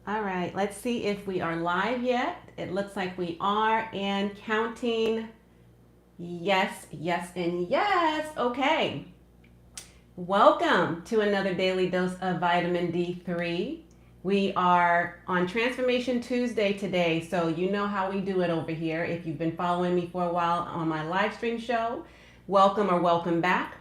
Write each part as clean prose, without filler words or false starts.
All right, let's see if we are live yet. It looks like we are, and counting. Yes, yes, and yes. Okay. Welcome to another daily dose of vitamin D3. We are on Transformation Tuesday today, so you know how we do it over here. If you've been following me for a while on my live stream show, welcome or welcome back.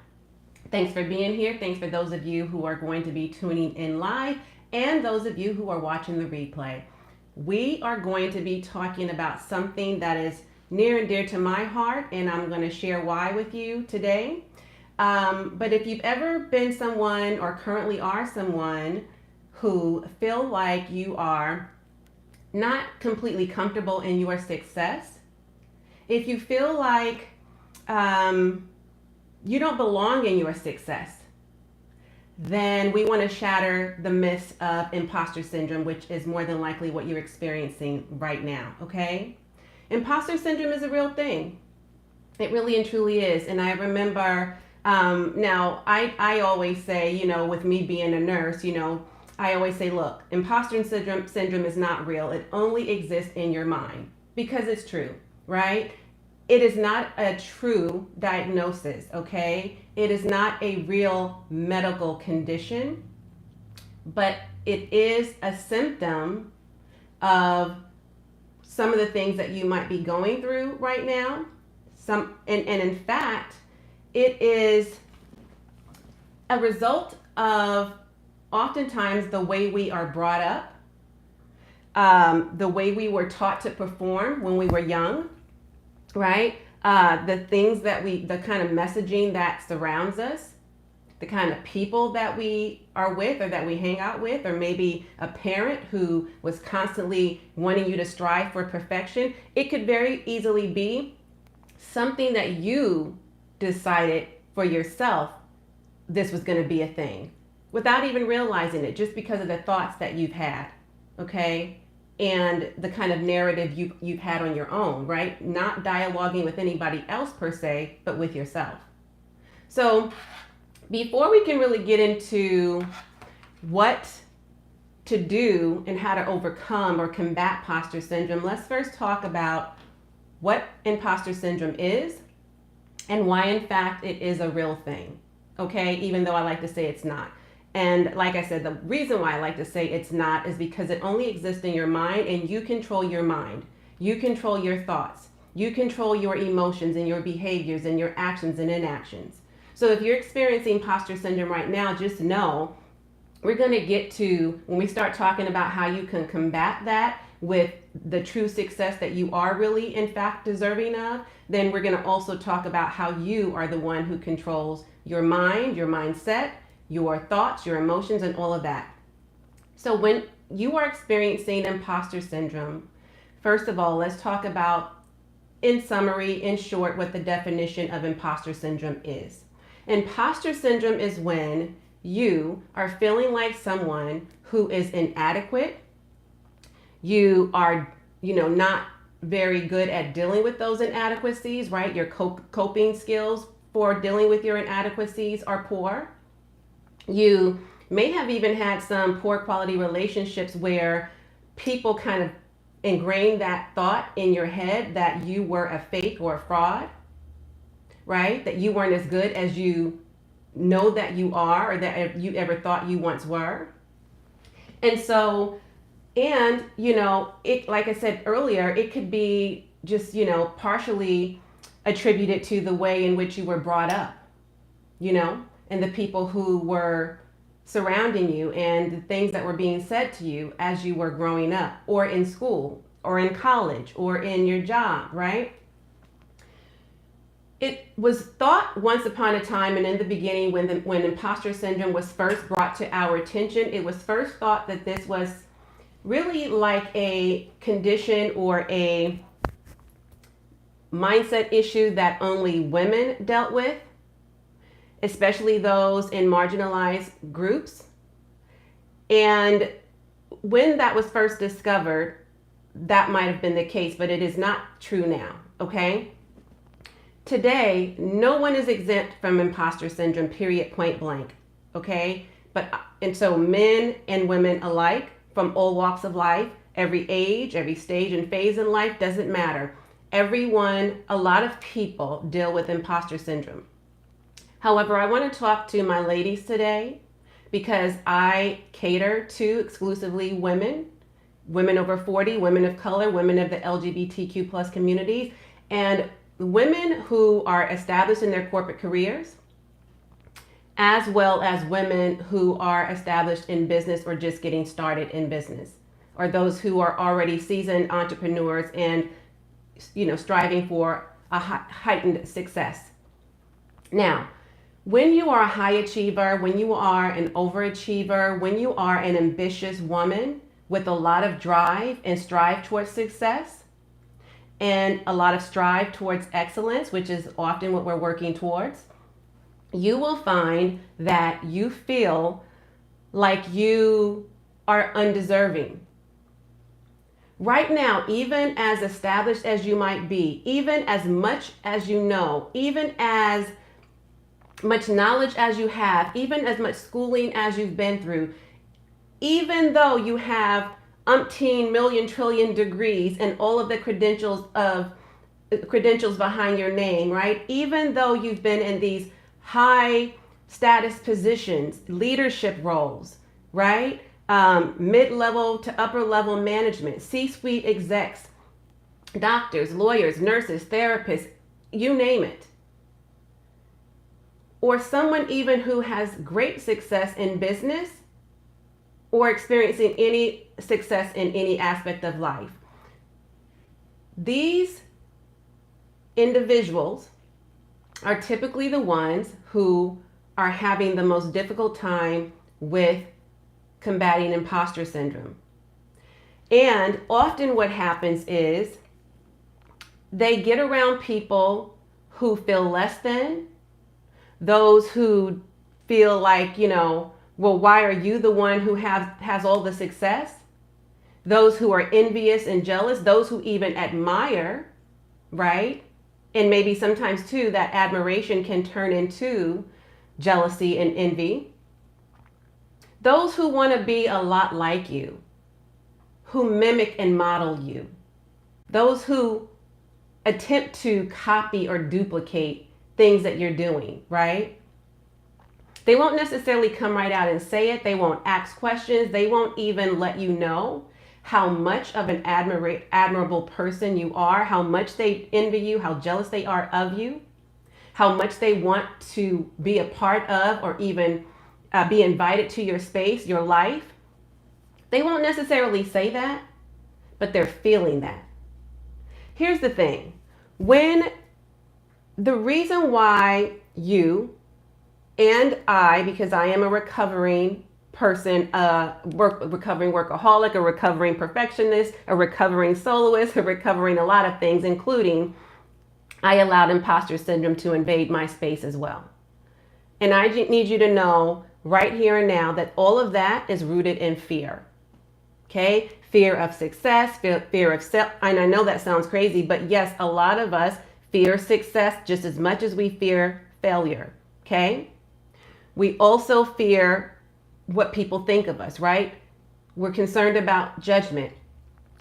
Thanks for being here. Thanks for those of you who are going to be tuning in live and those of you who are watching the replay. We are going to be talking about something that is near and dear to my heart, and I'm going to share why with you today. But if you've ever been someone or currently are someone who feel like you are not completely comfortable in your success, if you feel like you don't belong in your success, then we want to shatter the myths of imposter syndrome, which is more than likely what you're experiencing right now, okay? Imposter syndrome is a real thing. It really and truly is. And I remember, now I always say, with me being a nurse, I always say, look, imposter syndrome is not real. It only exists in your mind because it's true, right? It is not a true diagnosis, okay? It is not a real medical condition, but it is a symptom of some of the things that you might be going through right now. And in fact, it is a result of oftentimes the way we are brought up, the way we were taught to perform when we were young, right? The things that the kind of messaging that surrounds us, the kind of people that we are with or that we hang out with, or maybe a parent who was constantly wanting you to strive for perfection. It could very easily be something that you decided for yourself this was going to be a thing without even realizing it, just because of the thoughts that you've had, okay? And the kind of narrative you've had on your own, right? Not dialoguing with anybody else per se, but with yourself. So before we can really get into what to do and how to overcome or combat imposter syndrome, let's first talk about what imposter syndrome is and why in fact it is a real thing, okay? Even though I like to say it's not. And like I said, the reason why I like to say it's not is because it only exists in your mind, and you control your mind. You control your thoughts. You control your emotions and your behaviors and your actions and inactions. So if you're experiencing imposter syndrome right now, just know we're going to get to, when we start talking about how you can combat that with the true success that you are really in fact deserving of, then we're going to also talk about how you are the one who controls your mind, your mindset, your thoughts, your emotions, and all of that. So when you are experiencing imposter syndrome, first of all, let's talk about, in summary, in short, what the definition of imposter syndrome is. Imposter syndrome is when you are feeling like someone who is inadequate. You are, not very good at dealing with those inadequacies, right? Your coping skills for dealing with your inadequacies are poor. You may have even had some poor quality relationships where people kind of ingrained that thought in your head that you were a fake or a fraud, right? That you weren't as good as you know that you are, or that you ever thought you once were. And so, it, like I said earlier, it could be just, partially attributed to the way in which you were brought up, and the people who were surrounding you and the things that were being said to you as you were growing up, or in school, or in college, or in your job, right? It was thought once upon a time, and in the beginning, when imposter syndrome was first brought to our attention, it was first thought that this was really like a condition or a mindset issue that only women dealt with, especially those in marginalized groups. And when that was first discovered, that might have been the case, but it is not true now, okay? Today, no one is exempt from imposter syndrome, period, point blank, okay? And so men and women alike, from all walks of life, every age, every stage and phase in life, doesn't matter. Everyone, a lot of people deal with imposter syndrome. However, I want to talk to my ladies today because I cater to exclusively women, women over 40, women of color, women of the LGBTQ plus communities, and women who are established in their corporate careers, as well as women who are established in business or just getting started in business, or those who are already seasoned entrepreneurs and, striving for a heightened success. Now, when you are a high achiever, when you are an overachiever, when you are an ambitious woman with a lot of drive and strive towards success and a lot of strive towards excellence, which is often what we're working towards, you will find that you feel like you are undeserving. Right now, even as established as you might be, even as much as you know, even as much knowledge as you have, even as much schooling as you've been through, even though you have umpteen million trillion degrees and all of the credentials behind your name, right? Even though you've been in these high status positions, leadership roles, right? Mid-level to upper level management, C-suite execs, doctors, lawyers, nurses, therapists, you name it. Or someone even who has great success in business or experiencing any success in any aspect of life. These individuals are typically the ones who are having the most difficult time with combating imposter syndrome. And often what happens is they get around people who feel less than, those who feel like, well, why are you the one who has all the success? Those who are envious and jealous, those who even admire, right? And maybe sometimes too, that admiration can turn into jealousy and envy. Those who want to be a lot like you, who mimic and model you, those who attempt to copy or duplicate things that you're doing, right? They won't necessarily come right out and say it. They won't ask questions. They won't even let you know how much of an admirable person you are, how much they envy you, how jealous they are of you, how much they want to be a part of or even be invited to your space, your life. They won't necessarily say that, but they're feeling that. Here's the thing. The reason why you and I, because I am a recovering person, recovering workaholic, a recovering perfectionist, a recovering soloist, a recovering a lot of things, including I allowed imposter syndrome to invade my space as well. And I need you to know right here and now that all of that is rooted in fear. Okay? Fear of success, fear of self. And I know that sounds crazy, but yes, a lot of us fear success just as much as we fear failure. Okay? We also fear what people think of us, right? We're concerned about judgment.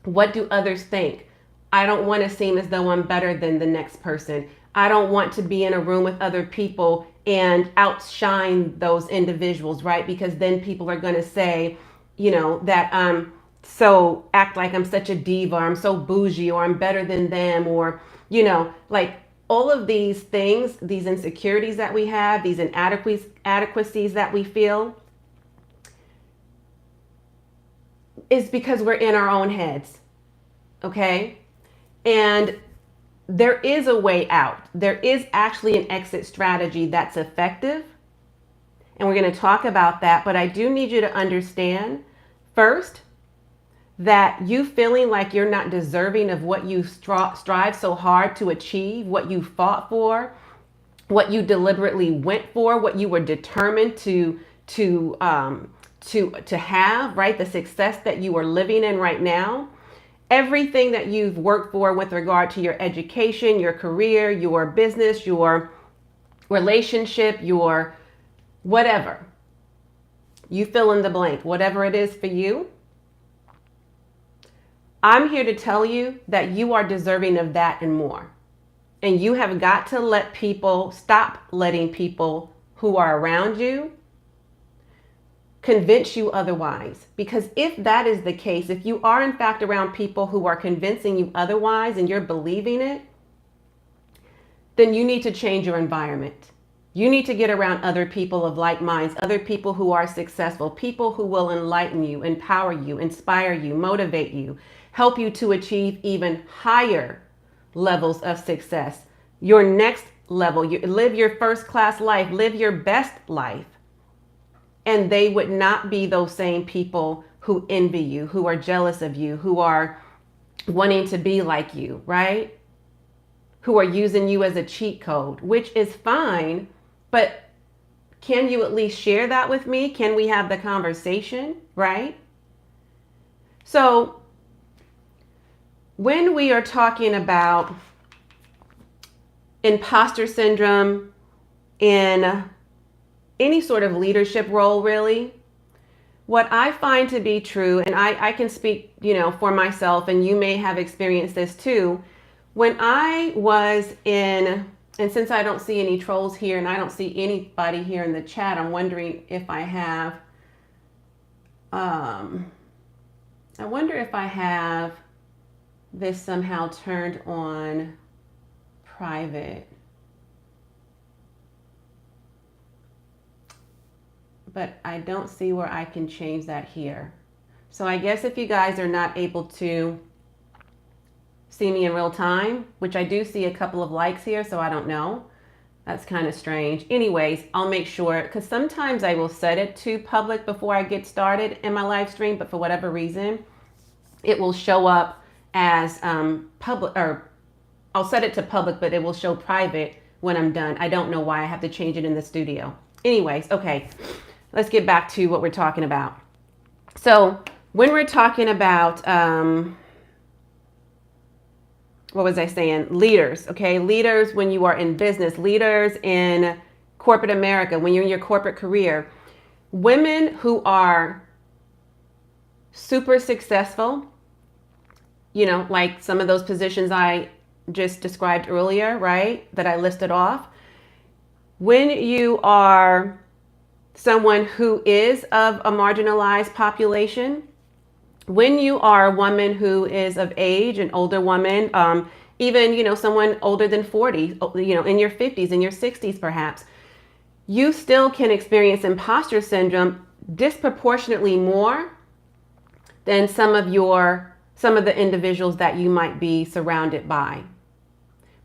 What do others think? I don't want to seem as though I'm better than the next person. I don't want to be in a room with other people and outshine those individuals, right? Because then people are going to say, that act like I'm such a diva, I'm so bougie, or I'm better than them, or, like all of these things, these insecurities that we have, these inadequacies that we feel, is because we're in our own heads. Okay? And there is a way out. There is actually an exit strategy that's effective. And we're going to talk about that. But I do need you to understand first that you feeling like you're not deserving of what you strive so hard to achieve, what you fought for, what you deliberately went for, what you were determined to have, right? The success that you are living in right now. Everything that you've worked for with regard to your education, your career, your business, your relationship, your whatever. You fill in the blank, whatever it is for you. I'm here to tell you that you are deserving of that and more. And you have got to stop letting people who are around you convince you otherwise. Because if that is the case, if you are in fact around people who are convincing you otherwise and you're believing it, then you need to change your environment. You need to get around other people of like minds, other people who are successful, people who will enlighten you, empower you, inspire you, motivate you, help you to achieve even higher levels of success. Your next level, live your first class life, live your best life. And they would not be those same people who envy you, who are jealous of you, who are wanting to be like you, right? Who are using you as a cheat code, which is fine, but can you at least share that with me? Can we have the conversation, right? So when we are talking about imposter syndrome in any sort of leadership role, really, what I find to be true, and I can speak, for myself, and you may have experienced this too. When I was in, and since I don't see any trolls here and I don't see anybody here in the chat, I'm wondering if I have, this somehow turned on private. But I don't see where I can change that here. So I guess if you guys are not able to see me in real time, which I do see a couple of likes here, so I don't know. That's kind of strange. Anyways, I'll make sure, because sometimes I will set it to public before I get started in my live stream, but for whatever reason, it will show up as public, or I'll set it to public, but it will show private when I'm done. I don't know why. I have to change it in the studio. Anyways, okay. Let's get back to what we're talking about. So when we're talking about, what was I saying? Leaders, okay? Leaders when you are in business, leaders in corporate America, when you're in your corporate career, women who are super successful, like some of those positions I just described earlier, right? That I listed off. When you are someone who is of a marginalized population, when you are a woman who is of age, an older woman, even, someone older than 40, in your 50s, in your 60s perhaps, you still can experience imposter syndrome disproportionately more than some of the individuals that you might be surrounded by,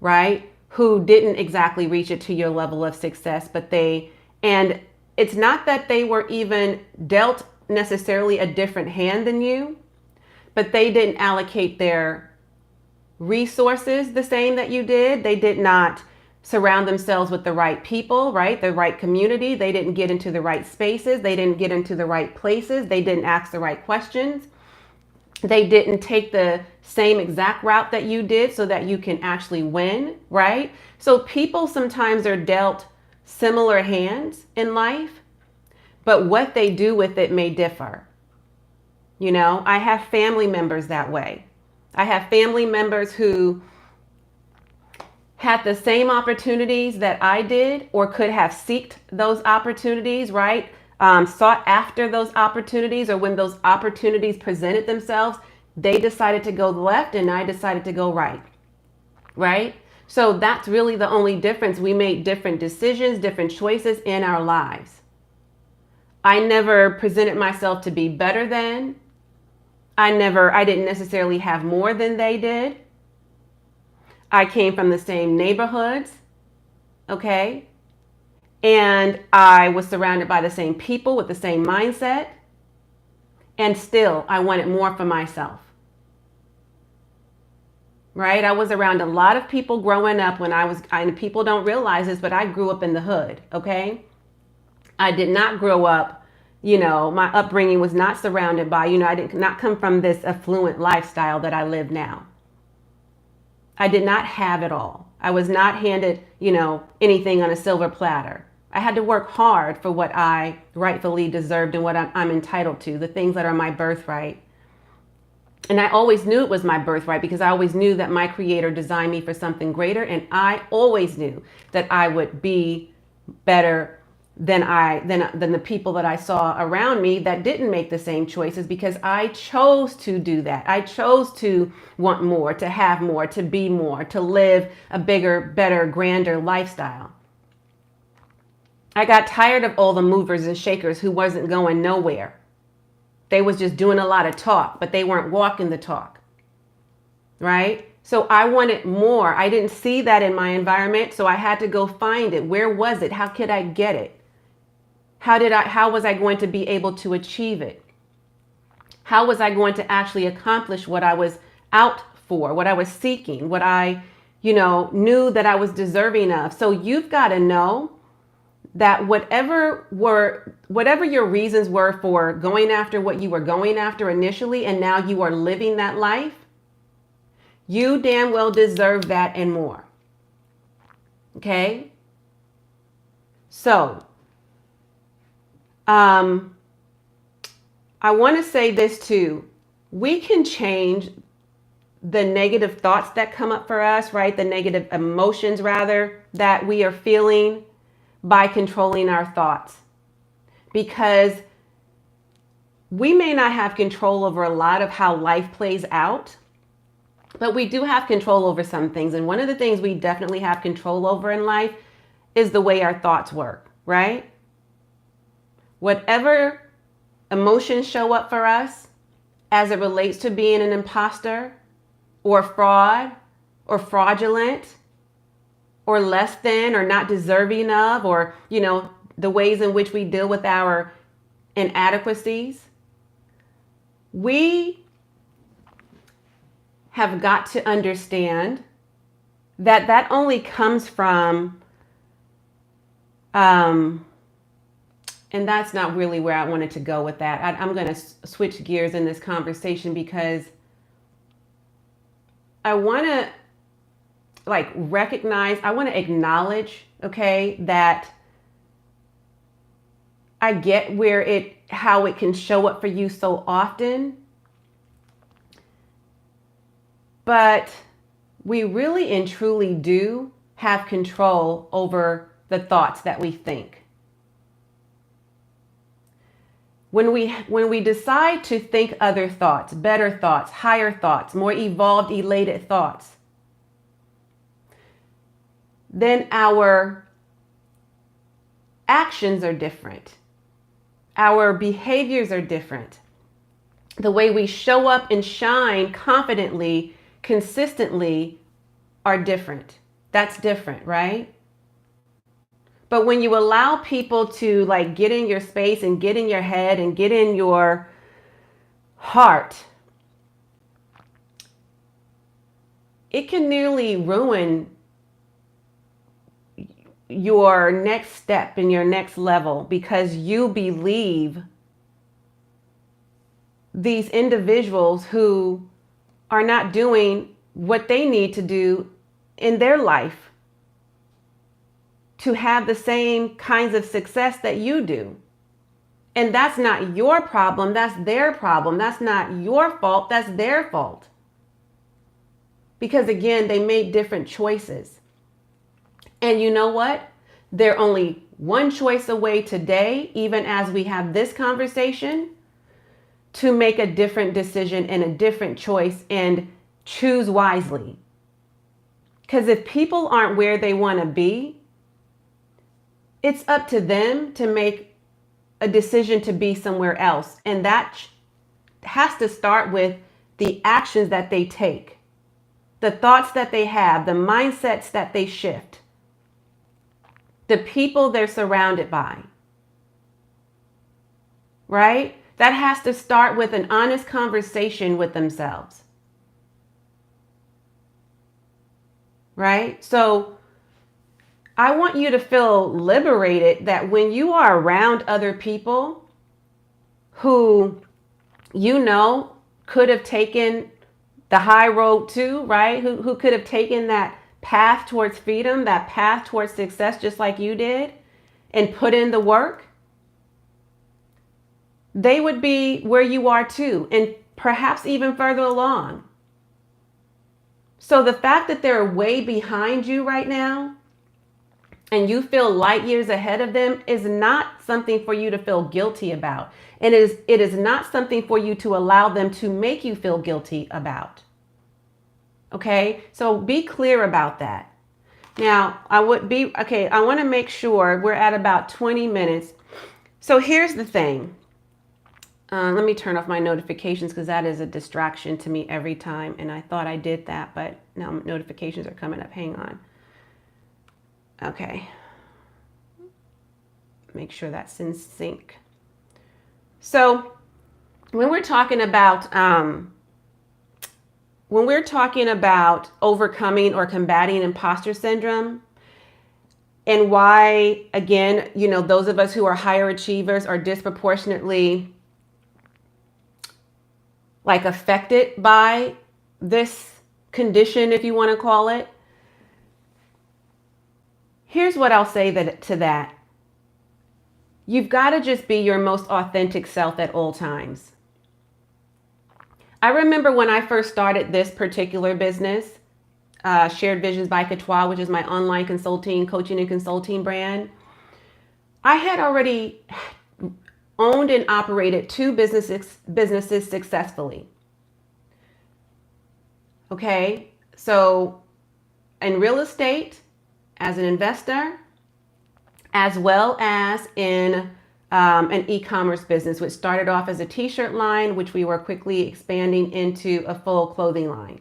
right? Who didn't exactly reach it to your level of success, and it's not that they were even dealt necessarily a different hand than you, but they didn't allocate their resources the same that you did. They did not surround themselves with the right people, right? The right community. They didn't get into the right spaces. They didn't get into the right places. They didn't ask the right questions. They didn't take the same exact route that you did so that you can actually win, right? So people sometimes are dealt similar hands in life, but what they do with it may differ. I have family members that way. I have family members who had the same opportunities that I did, or could have sought those opportunities, right? Sought after those opportunities, or when those opportunities presented themselves, they decided to go left and I decided to go right, right? So that's really the only difference. We made different decisions, different choices in our lives. I never presented myself to be better than. I didn't necessarily have more than they did. I came from the same neighborhoods, okay? And I was surrounded by the same people with the same mindset. And still, I wanted more for myself. Right? I was around a lot of people growing up and people don't realize this, but I grew up in the hood, okay? I did not grow up, my upbringing was not surrounded by, I did not come from this affluent lifestyle that I live now. I did not have it all. I was not handed, anything on a silver platter. I had to work hard for what I rightfully deserved and what I'm entitled to, the things that are my birthright. And I always knew it was my birthright because I always knew that my creator designed me for something greater. And I always knew that I would be better than the people that I saw around me that didn't make the same choices, because I chose to do that. I chose to want more, to have more, to be more, to live a bigger, better, grander lifestyle. I got tired of all the movers and shakers who wasn't going nowhere. They was just doing a lot of talk, but they weren't walking the talk, right? So I wanted more. I didn't see that in my environment, so I had to go find it. Where was it? How could I get it? How was I going to be able to achieve it? How was I going to actually accomplish what I was out for, what I was seeking, what I, knew that I was deserving of? So you've got to know that whatever your reasons were for going after what you were going after initially, and now you are living that life, you damn well deserve that and more. Okay? So, I want to say this too. We can change the negative thoughts that come up for us, right? The negative emotions, rather, that we are feeling, by controlling our thoughts. Because we may not have control over a lot of how life plays out, but we do have control over some things. And one of the things we definitely have control over in life is the way our thoughts work, right? Whatever emotions show up for us as it relates to being an imposter or fraud or fraudulent or less than or not deserving of, or, the ways in which we deal with our inadequacies, we have got to understand that that only comes from, and that's not really where I wanted to go with that. I'm going to switch gears in this conversation because I want to recognize, I want to acknowledge, okay, that I get how it can show up for you so often, but we really and truly do have control over the thoughts that we think. When we decide to think other thoughts, better thoughts, higher thoughts, more evolved, elated thoughts, then our actions are different. Our behaviors are different. The way we show up and shine confidently, consistently, are different. That's different, right? But when you allow people to get in your space and get in your head and get in your heart, it can nearly ruin your next step and your next level, because you believe these individuals who are not doing what they need to do in their life to have the same kinds of success that you do. And that's not your problem. That's their problem. That's not your fault. That's their fault. Because again, they made different choices. And you know what? They're only one choice away today, even as we have this conversation, to make a different decision and a different choice and choose wisely. Because if people aren't where they want to be, it's up to them to make a decision to be somewhere else. And that has to start with the actions that they take, the thoughts that they have, the mindsets that they shift, the people they're surrounded by, right? That has to start with an honest conversation with themselves, right? So I want you to feel liberated that when you are around other people who could have taken the high road too, right? Who could have taken that path towards freedom, that path towards success, just like you did, and put in the work, they would be where you are too. And perhaps even further along. So the fact that they're way behind you right now and you feel light years ahead of them is not something for you to feel guilty about. And it is not something for you to allow them to make you feel guilty about. Okay, so be clear about that. Now, I want to make sure we're at about 20 minutes. So here's the thing. Let me turn off my notifications because that is a distraction to me every time. And I thought I did that, but now notifications are coming up. Hang on. Okay. Make sure that's in sync. So when we're talking about overcoming or combating imposter syndrome, and why, again, those of us who are higher achievers are disproportionately affected by this condition, if you want to call it. Here's what I'll say to that. You've got to just be your most authentic self at all times. I remember when I first started this particular business, Shared Visions by Couture, which is my online coaching and consulting brand. I had already owned and operated 2 businesses successfully. Okay, so in real estate, as an investor, as well as in an e-commerce business, which started off as a t-shirt line, which we were quickly expanding into a full clothing line.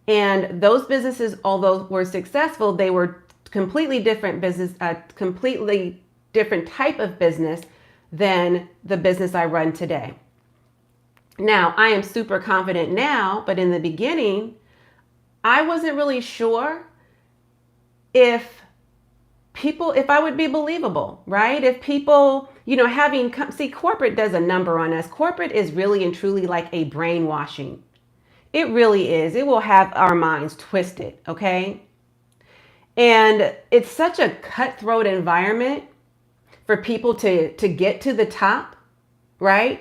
And those businesses, although were successful, they were completely different business, completely different type of business than the business I run today. Now, I am super confident now, but in the beginning, I wasn't really sure if I would be believable, right? If people, corporate does a number on us. Corporate is really and truly like a brainwashing. It really is. It will have our minds twisted, okay? And it's such a cutthroat environment for people to get to the top, right?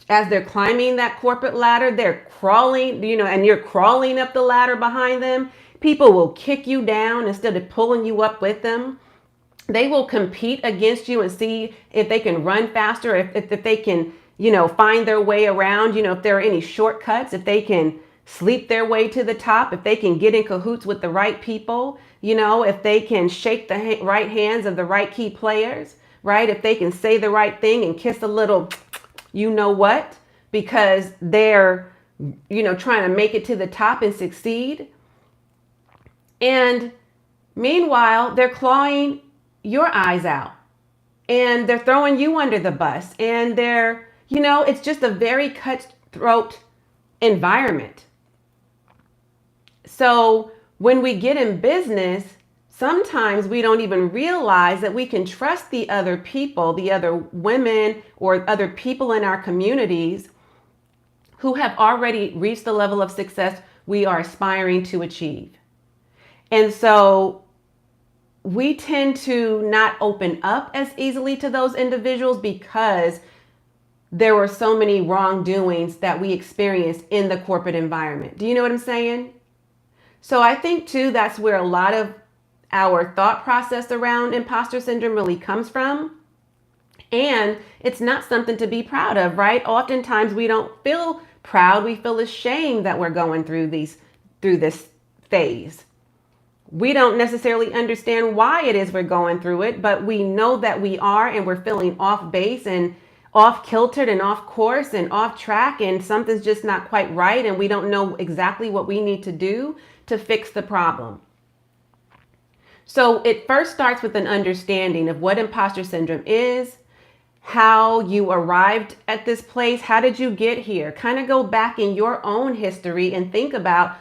As they're climbing that corporate ladder, they're crawling, and you're crawling up the ladder behind them. People will kick you down instead of pulling you up with them. They will compete against you and see if they can run faster, if they can, find their way around, if there are any shortcuts, if they can sleep their way to the top, if they can get in cahoots with the right people, if they can shake the right hands of the right key players, right? If they can say the right thing and kiss a little, what, because they're, trying to make it to the top and succeed. And meanwhile, they're clawing your eyes out and they're throwing you under the bus, and they're, it's just a very cutthroat environment. So when we get in business, sometimes we don't even realize that we can trust the other people, the other women or other people in our communities who have already reached the level of success we are aspiring to achieve. And so we tend to not open up as easily to those individuals because there were so many wrongdoings that we experienced in the corporate environment. Do you know what I'm saying? So I think too, that's where a lot of our thought process around imposter syndrome really comes from. And it's not something to be proud of, right? Oftentimes we don't feel proud. We feel ashamed that we're going through this phase. We don't necessarily understand why it is we're going through it, but we know that we are, and we're feeling off base and off kiltered and off course and off track, and something's just not quite right, and we don't know exactly what we need to do to fix the problem. So it first starts with an understanding of what imposter syndrome is, how you arrived at this place, how did you get here? Kind of go back in your own history and think about,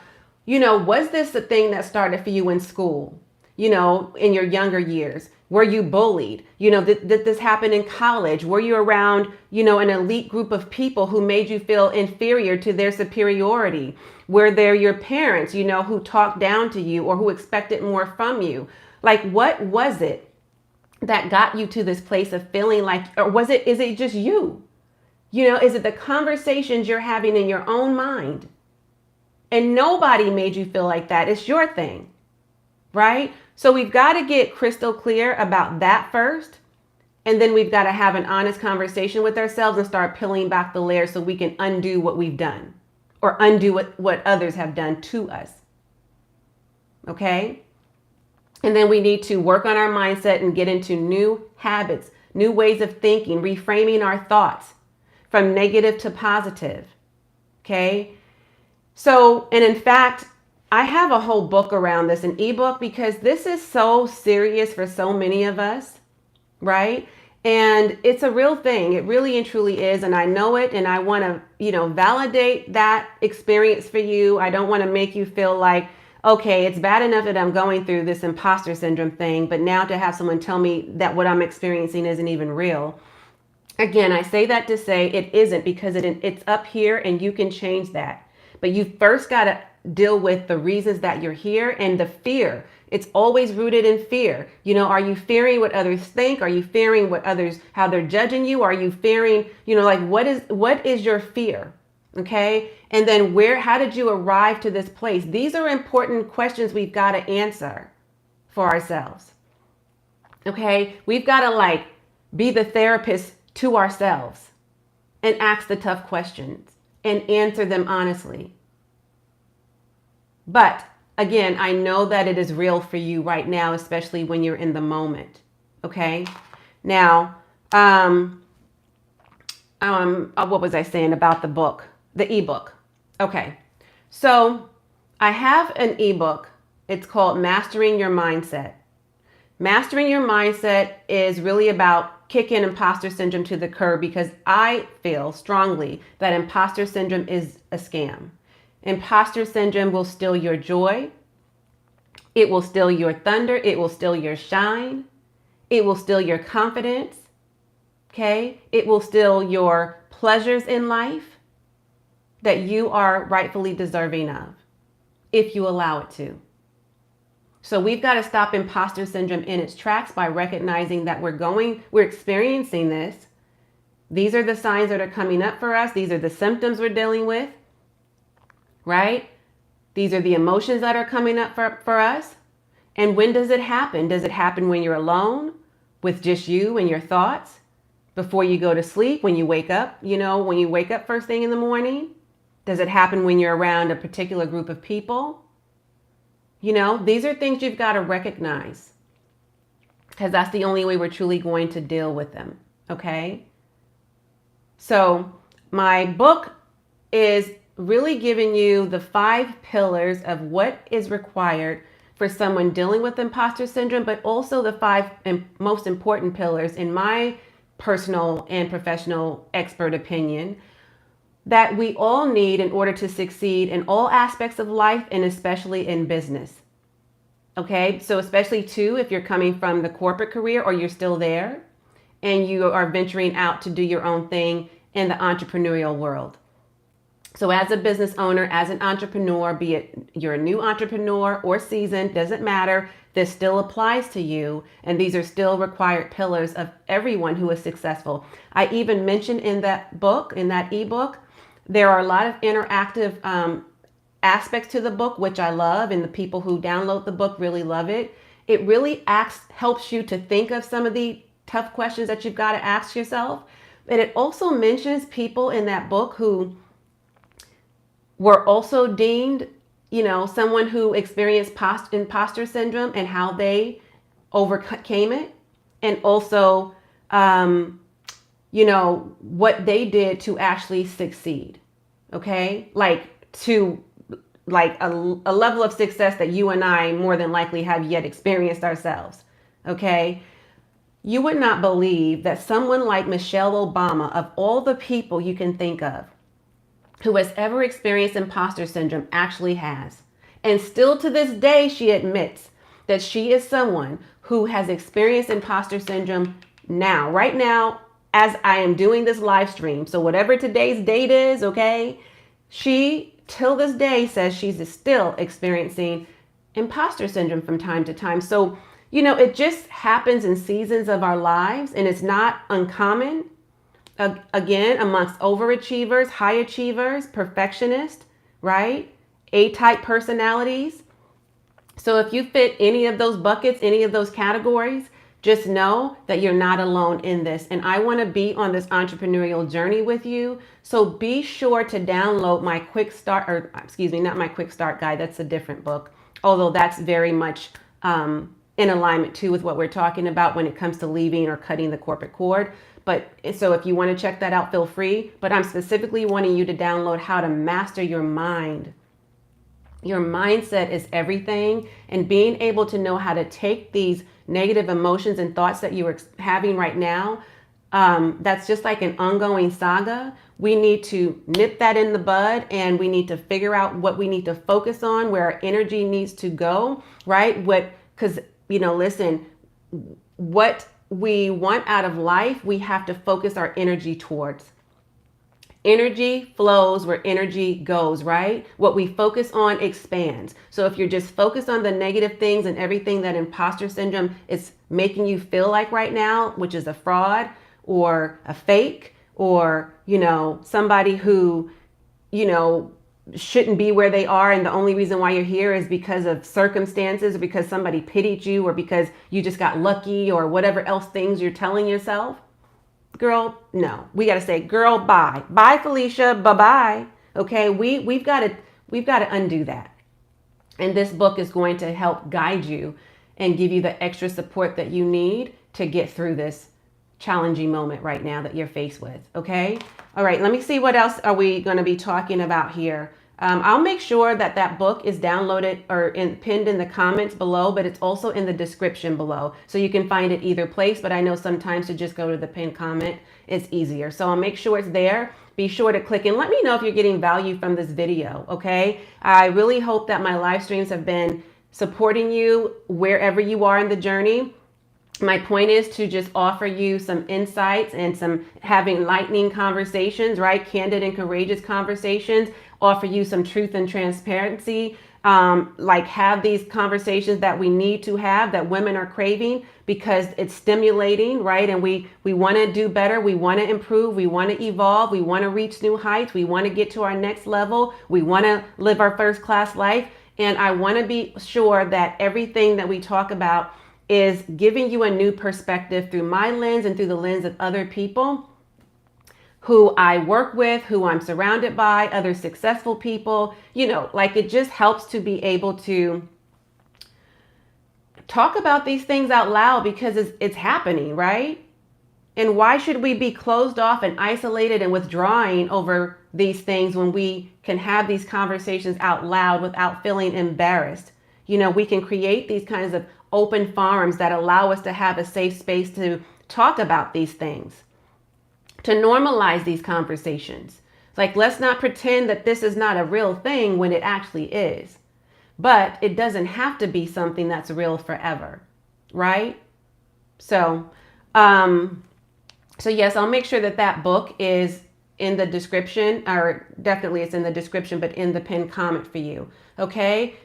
was this the thing that started for you in school, in your younger years? Were you bullied? Did this happen in college? Were you around, an elite group of people who made you feel inferior to their superiority? Were there your parents, who talked down to you or who expected more from you? Like, what was it that got you to this place of feeling like, or is it just you? Is it the conversations you're having in your own mind? And nobody made you feel like that. It's your thing, right? So we've got to get crystal clear about that first. And then we've got to have an honest conversation with ourselves and start peeling back the layers so we can undo what we've done or undo what others have done to us. Okay? And then we need to work on our mindset and get into new habits, new ways of thinking, reframing our thoughts from negative to positive. Okay? So, and in fact, I have a whole book around this, an ebook, because this is so serious for so many of us, right? And it's a real thing. It really and truly is. And I know it. And I want to, validate that experience for you. I don't want to make you feel like, okay, it's bad enough that I'm going through this imposter syndrome thing, but now to have someone tell me that what I'm experiencing isn't even real. Again, I say that to say it isn't, because it's up here and you can change that. But you first got to deal with the reasons that you're here and the fear. It's always rooted in fear. Are you fearing what others think? Are you fearing how they're judging you? Are you fearing, what is your fear? Okay. And then how did you arrive to this place? These are important questions we've got to answer for ourselves. Okay. We've got to be the therapist to ourselves and ask the tough questions and answer them honestly. But again, I know that it is real for you right now, especially when you're in the moment. Okay. Now, what was I saying about the book, the ebook? Okay. So I have an ebook. It's called Mastering Your Mindset. Mastering Your Mindset is really about kicking imposter syndrome to the curb, because I feel strongly that imposter syndrome is a scam. Imposter syndrome will steal your joy. It will steal your thunder. It will steal your shine. It will steal your confidence. Okay? It will steal your pleasures in life that you are rightfully deserving of, if you allow it to. So we've got to stop imposter syndrome in its tracks by recognizing that we're experiencing this. These are the signs that are coming up for us. These are the symptoms we're dealing with, right? These are the emotions that are coming up for us. And when does it happen? Does it happen when you're alone with just you and your thoughts? Before you go to sleep, when you wake up, when you wake up first thing in the morning? Does it happen when you're around a particular group of people? These are things you've got to recognize, because that's the only way we're truly going to deal with them. Okay. So my book is really giving you the 5 pillars of what is required for someone dealing with imposter syndrome, but also the 5 most important pillars, in my personal and professional expert opinion, that we all need in order to succeed in all aspects of life, and especially in business. Okay, so especially too, if you're coming from the corporate career or you're still there and you are venturing out to do your own thing in the entrepreneurial world. So as a business owner, as an entrepreneur, be it you're a new entrepreneur or seasoned, doesn't matter, this still applies to you. And these are still required pillars of everyone who is successful. I even mentioned in that book, in that ebook, there are a lot of interactive aspects to the book, which I love, and the people who download the book really love it. It really helps you to think of some of the tough questions that you've got to ask yourself. But it also mentions people in that book who were also deemed, someone who experienced imposter syndrome and how they overcame it. And also, what they did to actually succeed. Okay. A level of success that you and I more than likely have yet experienced ourselves. Okay. You would not believe that someone like Michelle Obama, of all the people you can think of, who has ever experienced imposter syndrome, actually has. And still to this day, she admits that she is someone who has experienced imposter syndrome now, right now, as I am doing this live stream. So whatever today's date is, okay, she till this day says she's still experiencing imposter syndrome from time to time. So, it just happens in seasons of our lives, and it's not uncommon. again, amongst overachievers, high achievers, perfectionists, right? A-type personalities. So if you fit any of those buckets, any of those categories, just know that you're not alone in this. And I want to be on this entrepreneurial journey with you. So be sure to download my quick start, or excuse me, not my quick start guide. That's a different book, although that's very much in alignment too with what we're talking about when it comes to leaving or cutting the corporate cord. But so if you want to check that out, feel free. But I'm specifically wanting you to download How to Master Your Mind. Your mindset is everything, and being able to know how to take these negative emotions and thoughts that you are having right now, that's just like an ongoing saga. We need to nip that in the bud, and we need to figure out what we need to focus on, where our energy needs to go, right? Because, listen, what we want out of life, we have to focus our energy towards. Energy flows where energy goes, right? What we focus on expands. So if you're just focused on the negative things and everything that imposter syndrome is making you feel like right now, which is a fraud or a fake or, somebody who, shouldn't be where they are, and the only reason why you're here is because of circumstances, or because somebody pitied you, or because you just got lucky, or whatever else things you're telling yourself. Girl, no. We got to say, girl, bye. Bye, Felicia. Bye-bye. Okay? We've got to undo that. And this book is going to help guide you and give you the extra support that you need to get through this challenging moment right now that you're faced with. Okay? All right, let me see what else are we going to be talking about here. I'll make sure that book is downloaded or pinned in the comments below, but it's also in the description below. So you can find it either place, but I know sometimes to just go to the pinned comment is easier. So I'll make sure it's there. Be sure to click and let me know if you're getting value from this video, okay? I really hope that my live streams have been supporting you wherever you are in the journey. My point is to just offer you some insights and some having enlightening conversations, right? Candid and courageous conversations, offer you some truth and transparency, like have these conversations that we need to have, that women are craving, because it's stimulating, right? And we want to do better. We want to improve. We want to evolve. We want to reach new heights. We want to get to our next level. We want to live our first class life. And I want to be sure that everything that we talk about is giving you a new perspective through my lens and through the lens of other people who I work with, who I'm surrounded by, other successful people. Like it just helps to be able to talk about these things out loud because it's happening, right? And why should we be closed off and isolated and withdrawing over these things when we can have these conversations out loud without feeling embarrassed? We can create these kinds of open forums that allow us to have a safe space to talk about these things, to normalize these conversations. Like, let's not pretend that this is not a real thing when it actually is. But it doesn't have to be something that's real forever, right? So yes, I'll make sure that book is in the description, or definitely it's in the description, but in the pinned comment for you, okay?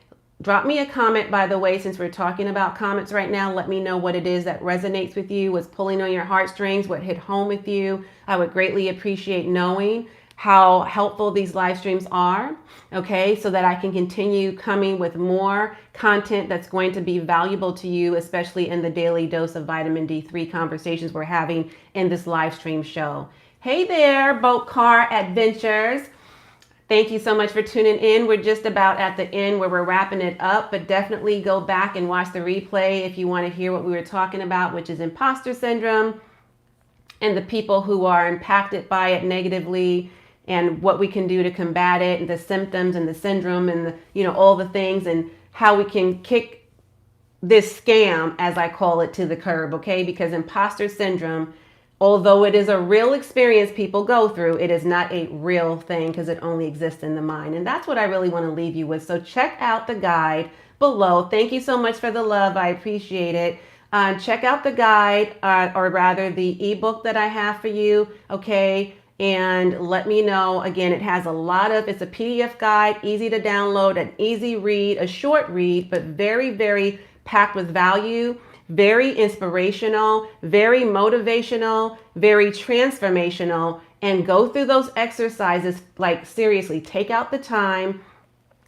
Drop me a comment, by the way, since we're talking about comments right now. Let me know what it is that resonates with you, what's pulling on your heartstrings, what hit home with you. I would greatly appreciate knowing how helpful these live streams are, okay, so that I can continue coming with more content that's going to be valuable to you, especially in the daily dose of vitamin D3 conversations we're having in this live stream show. Hey there, Boat Car Adventures. Thank you so much for tuning in. We're just about at the end where we're wrapping it up, but definitely go back and watch the replay if you want to hear what we were talking about, which is imposter syndrome and the people who are impacted by it negatively, and what we can do to combat it, and the symptoms and the syndrome and all the things, and how we can kick this scam, as I call it, to the curb, okay? Because imposter syndrome, although it is a real experience people go through, it is not a real thing because it only exists in the mind. And that's what I really want to leave you with. So check out the guide below. Thank you so much for the love. I appreciate it. Check out the guide, or rather the ebook that I have for you, okay? And let me know. Again, it has it's a PDF guide, easy to download, an easy read, a short read, but very, very packed with value. very inspirational, very motivational, very transformational, and go through those exercises. Like, seriously, take out the time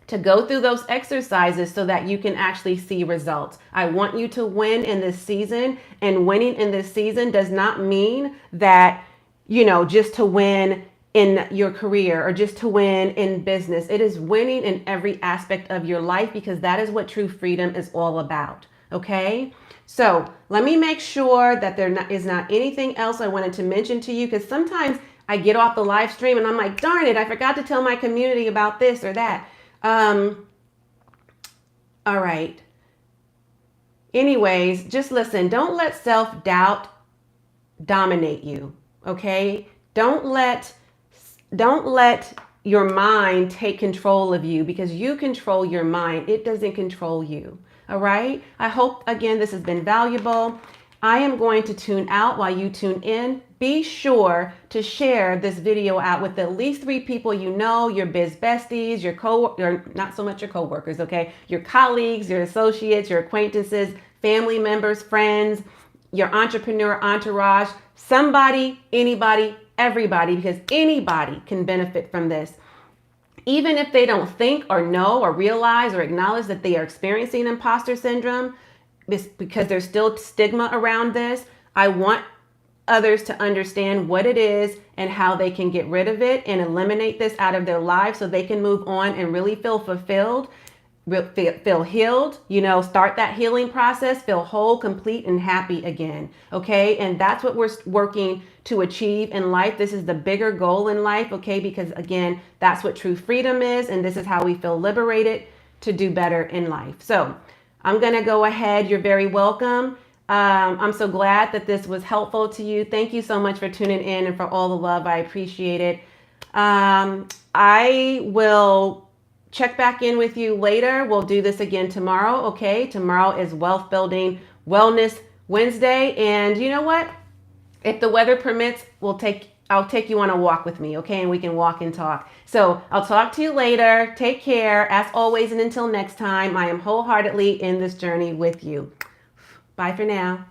to go through those exercises so that you can actually see results. I want you to win in this season, and winning in this season does not mean that, just to win in your career or just to win in business. It is winning in every aspect of your life, because that is what true freedom is all about. Okay? So let me make sure that there is not anything else I wanted to mention to you, because sometimes I get off the live stream and I'm like, darn it, I forgot to tell my community about this or that. All right. Anyways, just listen. Don't let self-doubt dominate you. Okay? Don't let your mind take control of you, because you control your mind. It doesn't control you. All right? I hope, again, this has been valuable. I am going to tune out while you tune in. Be sure to share this video out with at least 3 people you know, your biz besties, your not so much your coworkers, okay? Your colleagues, your associates, your acquaintances, family members, friends, your entrepreneur entourage, somebody, anybody, everybody, because anybody can benefit from this. Even if they don't think or know or realize or acknowledge that they are experiencing imposter syndrome, because there's still stigma around this, I want others to understand what it is and how they can get rid of it and eliminate this out of their lives so they can move on and really feel fulfilled, feel healed, start that healing process, feel whole, complete, and happy again. Okay. And that's what we're working to achieve in life. This is the bigger goal in life. Okay. Because again, that's what true freedom is. And this is how we feel liberated to do better in life. So I'm going to go ahead. You're very welcome. I'm so glad that this was helpful to you. Thank you so much for tuning in and for all the love. I appreciate it. I will check back in with you later. We'll do this again tomorrow. Okay. Tomorrow is Wealth Building Wellness Wednesday. And you know what? If the weather permits, I'll take you on a walk with me. Okay. And we can walk and talk. So I'll talk to you later. Take care. As always. And until next time, I am wholeheartedly in this journey with you. Bye for now.